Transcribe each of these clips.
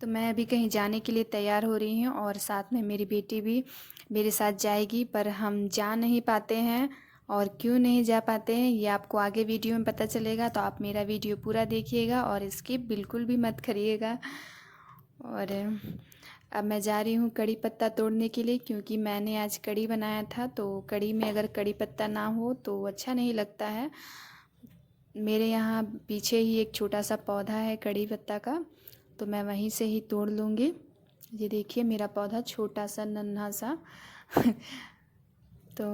तो मैं अभी कहीं जाने के लिए तैयार हो रही हूँ और साथ में मेरी बेटी भी मेरे साथ जाएगी, पर हम जा नहीं पाते हैं। और क्यों नहीं जा पाते हैं ये आपको आगे वीडियो में पता चलेगा, तो आप मेरा वीडियो पूरा देखिएगा और स्किप बिल्कुल भी मत करिएगा। और अब मैं जा रही हूँ कड़ी पत्ता तोड़ने के लिए, क्योंकि मैंने आज कड़ी बनाया था, तो कड़ी में अगर कड़ी पत्ता ना हो तो अच्छा नहीं लगता है। मेरे यहाँ पीछे ही एक छोटा सा पौधा है कड़ी पत्ता का, तो मैं वहीं से ही तोड़ लूँगी। ये देखिए मेरा पौधा छोटा सा नन्हा सा तो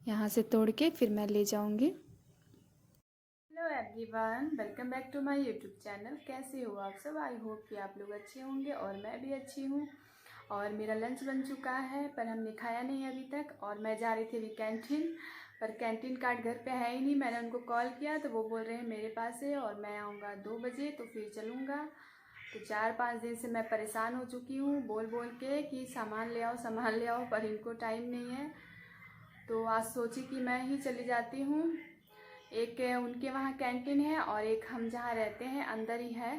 यहाँ से तोड़ के फिर मैं ले जाऊँगी। Hello everyone, welcome back to my YouTube channel. कैसे हो आप सब? आई होप कि आप लोग अच्छे होंगे और मैं भी अच्छी हूँ। और मेरा लंच बन चुका है, पर हमने खाया नहीं अभी तक। और मैं जा रही थी अभी कैंटीन, पर कैंटीन कार्ड घर पे है ही नहीं। मैंने उनको कॉल किया तो वो बोल रहे हैं मेरे पास है और मैं आऊँगा 2 बजे तो फिर चलूँगा। तो 4-5 दिन से मैं परेशान हो चुकी हूँ बोल बोल के कि सामान ले आओ, पर इनको टाइम नहीं है। तो आज सोची कि मैं ही चली जाती हूँ। एक उनके वहाँ कैंटीन है और एक हम जहाँ रहते हैं अंदर ही है।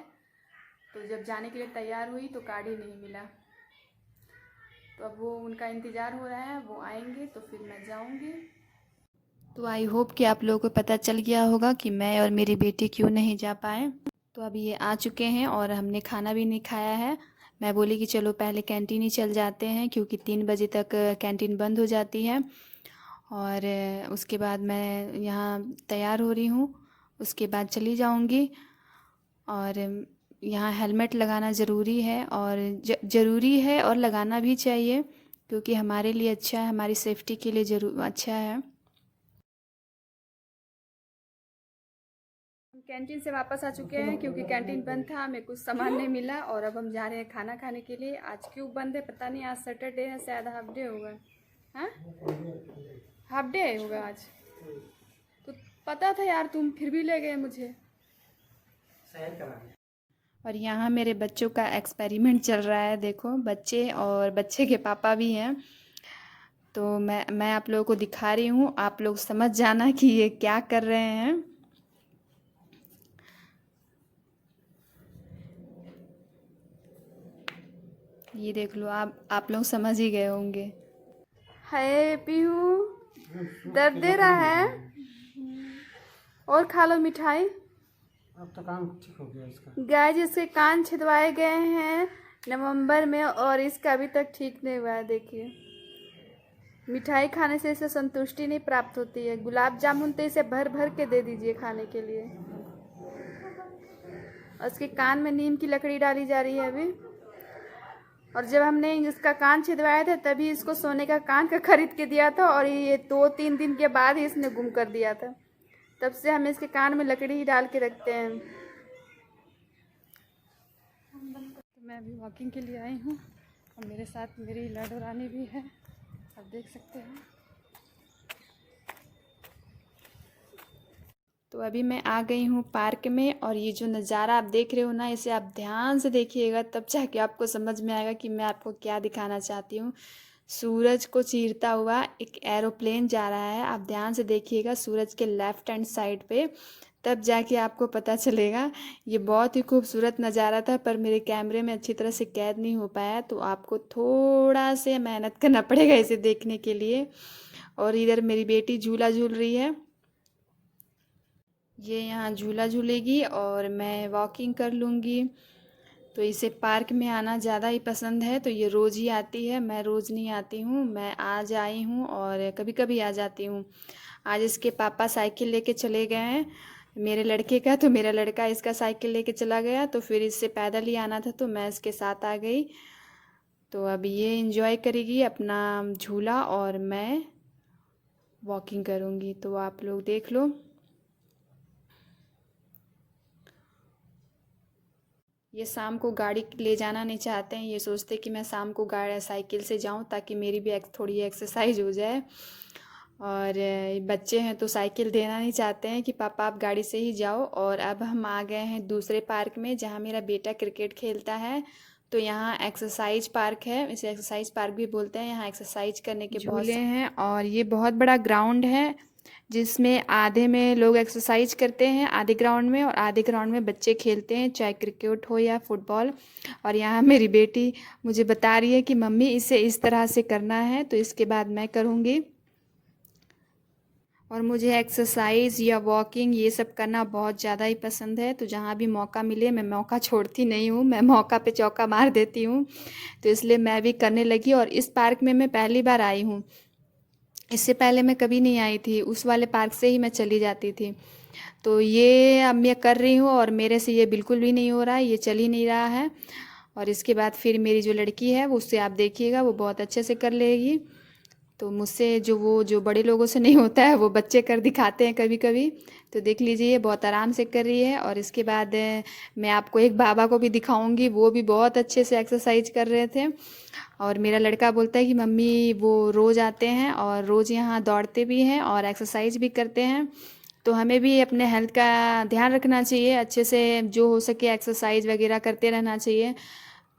तो जब जाने के लिए तैयार हुई तो कार्ड ही नहीं मिला, तो अब वो उनका इंतज़ार हो रहा है, वो आएंगे तो फिर मैं जाऊँगी। तो आई होप कि आप लोगों को पता चल गया होगा कि मैं और मेरी बेटी क्यों नहीं जा पाए। तो अभी ये आ चुके हैं और हमने खाना भी नहीं खाया है। मैं बोली कि चलो पहले कैंटीन ही चल जाते हैं, क्योंकि 3 बजे तक कैंटीन बंद हो जाती है। और उसके बाद मैं यहाँ तैयार हो रही हूँ, उसके बाद चली जाऊँगी। और यहाँ हेलमेट लगाना ज़रूरी है और ज़रूरी है और लगाना भी चाहिए, क्योंकि हमारे लिए अच्छा है, हमारी सेफ्टी के लिए ज़रूर अच्छा है। हम कैंटीन से वापस आ चुके हैं, क्योंकि कैंटीन बंद था, हमें कुछ सामान नहीं मिला। और अब हम जा रहे हैं खाना खाने के लिए। आज क्यों बंद है पता नहीं, आज सैटरडे है, शायद हाफ डे होगा। हाँ, हाफ डे होगा आज। तो पता था यार, तुम फिर भी ले गए मुझे। और यहाँ मेरे बच्चों का एक्सपेरिमेंट चल रहा है, देखो बच्चे और बच्चे के पापा भी हैं। तो मैं आप लोगों को दिखा रही हूँ, आप लोग समझ जाना कि ये क्या कर रहे हैं। ये देख लो, आप लोग समझ ही गए होंगे। हाय पीहू, दर्द दे रहा है और खा लो मिठाई। अब तो कान ठीक हो गया इसका। गाइस, इसके कान छिदवाए गए हैं नवंबर में और इसका अभी तक ठीक नहीं हुआ है। देखिए, मिठाई खाने से इसे संतुष्टि नहीं प्राप्त होती है। गुलाब जामुन तो इसे भर भर के दे दीजिए खाने के लिए। और इसके कान में नीम की लकड़ी डाली जा रही है अभी। और जब हमने इसका कान छिदवाया था तभी इसको सोने का कान का खरीद के दिया था, और ये 2-3 दिन के बाद ही इसने गुम कर दिया था। तब से हम इसके कान में लकड़ी ही डाल के रखते हैं। तो मैं अभी वॉकिंग के लिए आई हूँ और मेरे साथ मेरी लाडो रानी भी है, आप देख सकते हैं। तो अभी मैं आ गई हूँ पार्क में, और ये जो नज़ारा आप देख रहे हो ना, इसे आप ध्यान से देखिएगा, तब जाके आपको समझ में आएगा कि मैं आपको क्या दिखाना चाहती हूँ। सूरज को चीरता हुआ एक एरोप्लेन जा रहा है, आप ध्यान से देखिएगा सूरज के लेफ्ट हैंड साइड पे, तब जाके आपको पता चलेगा। ये बहुत ही खूबसूरत नज़ारा था, पर मेरे कैमरे में अच्छी तरह से कैद नहीं हो पाया, तो आपको थोड़ा से मेहनत करना पड़ेगा इसे देखने के लिए। और इधर मेरी बेटी झूला झूल रही है, ये यहाँ झूला झूलेगी और मैं वॉकिंग कर लूँगी। तो इसे पार्क में आना ज़्यादा ही पसंद है, तो ये रोज़ ही आती है, मैं रोज़ नहीं आती हूँ। मैं आज आई हूँ और कभी कभी आ जाती हूँ। आज इसके पापा साइकिल लेके चले गए हैं मेरे लड़के का, तो मेरा लड़का इसका साइकिल लेके चला गया, तो फिर इससे पैदल ही आना था, तो मैं इसके साथ आ गई। तो अब ये एंजॉय करेगी अपना झूला और मैं वॉकिंग करूँगी, तो आप लोग देख लो। ये शाम को गाड़ी ले जाना नहीं चाहते हैं, ये सोचते कि मैं शाम को गाड़ी साइकिल से जाऊं, ताकि मेरी भी थोड़ी एक्सरसाइज हो जाए। और बच्चे हैं तो साइकिल देना नहीं चाहते हैं कि पापा आप गाड़ी से ही जाओ। और अब हम आ गए हैं दूसरे पार्क में, जहां मेरा बेटा क्रिकेट खेलता है। तो यहाँ एक्सरसाइज पार्क है, इसे एक्सरसाइज पार्क भी बोलते हैं। यहाँ एक्सरसाइज करने के झूले हैं और ये बहुत बड़ा ग्राउंड है। जिसमें आधे में लोग एक्सरसाइज करते हैं आधे ग्राउंड में, और आधे ग्राउंड में बच्चे खेलते हैं, चाहे क्रिकेट हो या फुटबॉल। और यहाँ मेरी बेटी मुझे बता रही है कि मम्मी इसे इस तरह से करना है, तो इसके बाद मैं करूँगी। और मुझे एक्सरसाइज या वॉकिंग ये सब करना बहुत ज़्यादा ही पसंद है, तो जहाँ भी मौका मिले मैं मौका छोड़ती नहीं हूँ, मैं मौका पे चौका मार देती हूँ। तो इसलिए मैं भी करने लगी। और इस पार्क में मैं पहली बार आई हूँ, इससे पहले मैं कभी नहीं आई थी, उस वाले पार्क से ही मैं चली जाती थी। तो ये अब मैं कर रही हूँ और मेरे से ये बिल्कुल भी नहीं हो रहा है, ये चल ही नहीं रहा है। और इसके बाद फिर मेरी जो लड़की है वो उससे आप देखिएगा, वो बहुत अच्छे से कर लेगी। तो मुझसे जो बड़े लोगों से नहीं होता है वो बच्चे कर दिखाते हैं कभी कभी। तो देख लीजिए ये बहुत आराम से कर रही है। और इसके बाद मैं आपको एक बाबा को भी दिखाऊंगी, वो भी बहुत अच्छे से एक्सरसाइज कर रहे थे। और मेरा लड़का बोलता है कि मम्मी वो रोज़ आते हैं और रोज़ यहाँ दौड़ते भी हैं और एक्सरसाइज भी करते हैं, तो हमें भी अपने हेल्थ का ध्यान रखना चाहिए, अच्छे से जो हो सके एक्सरसाइज वगैरह करते रहना चाहिए।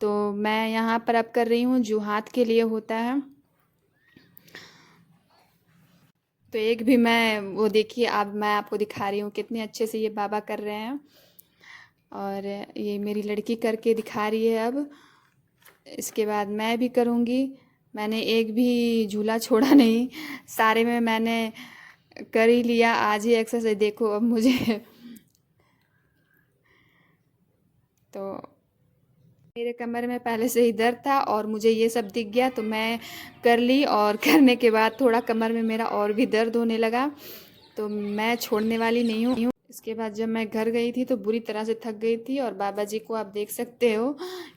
तो मैं यहाँ पर अब कर रही हूँ जो हाथ के लिए होता है। तो एक भी मैं वो देखिए, अब मैं आपको दिखा रही हूँ कितने अच्छे से ये बाबा कर रहे हैं। और ये मेरी लड़की करके दिखा रही है अब। इसके बाद मैं भी करूँगी। मैंने एक भी झूला छोड़ा नहीं, सारे में मैंने कर ही लिया आज ही एक्सरसाइज। देखो अब मुझे तो मेरे कमर में पहले से ही दर्द था और मुझे ये सब दिख गया, तो मैं कर ली। और करने के बाद थोड़ा कमर में मेरा और भी दर्द होने लगा, तो मैं छोड़ने वाली नहीं हूँ। इसके बाद जब मैं घर गई थी तो बुरी तरह से थक गई थी, और बाबा जी को आप देख सकते हो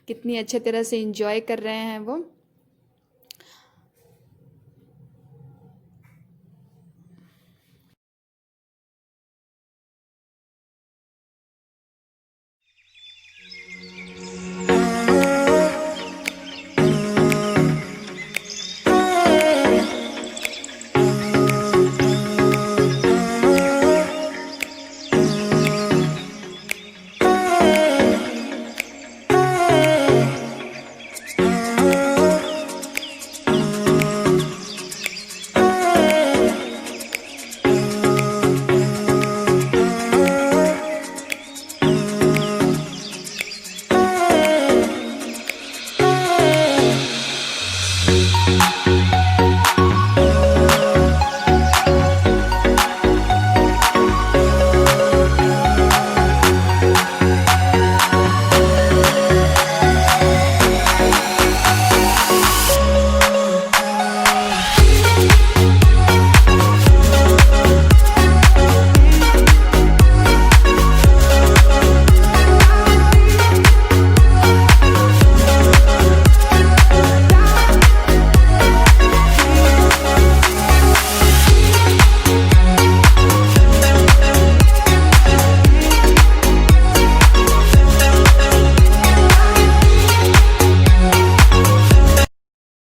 कितनी अच्छे तरह से एंजॉय कर रहे हैं वो।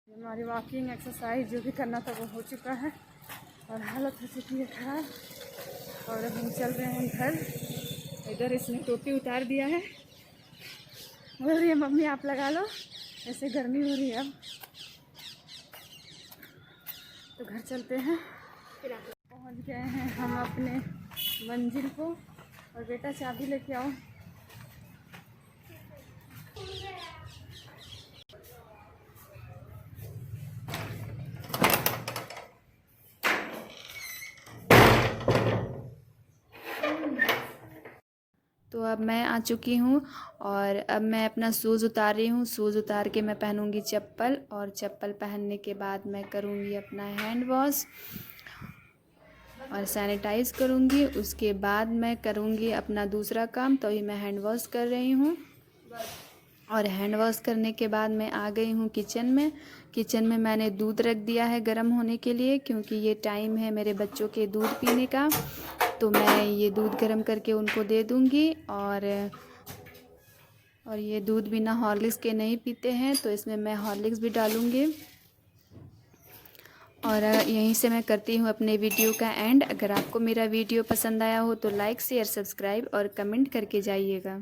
हमारी वॉकिंग एक्सरसाइज जो भी करना था वो हो चुका है और हालत हो चुकी है खराब। और अब हम चल रहे हैं घर। इधर इसने टोपी उतार दिया है, बोल रही है मम्मी आप लगा लो, ऐसे गर्मी हो रही है अब। तो घर चलते हैं। पहुंच गए हैं हम अपने मंजिल को। और बेटा चाबी लेके आओ। तो अब मैं आ चुकी हूँ और अब मैं अपना शूज़ उतार रही हूँ। शूज़ उतार के मैं पहनूंगी चप्पल, और चप्पल पहनने के बाद मैं करूँगी अपना हैंड वॉश और सैनिटाइज़ करूँगी। उसके बाद मैं करूँगी अपना दूसरा काम, तो अभी मैं हैंड वॉश कर रही हूँ। और हैंड वॉश करने के बाद मैं आ गई हूँ किचन में। किचन में मैंने दूध रख दिया है गर्म होने के लिए, क्योंकि ये टाइम है मेरे बच्चों के दूध पीने का। तो मैं ये दूध गर्म करके उनको दे दूँगी। और ये दूध बिना हॉर्लिक्स के नहीं पीते हैं, तो इसमें मैं हॉर्लिक्स भी डालूँगी। और यहीं से मैं करती हूँ अपने वीडियो का एंड। अगर आपको मेरा वीडियो पसंद आया हो तो लाइक शेयर सब्सक्राइब और कमेंट करके जाइएगा।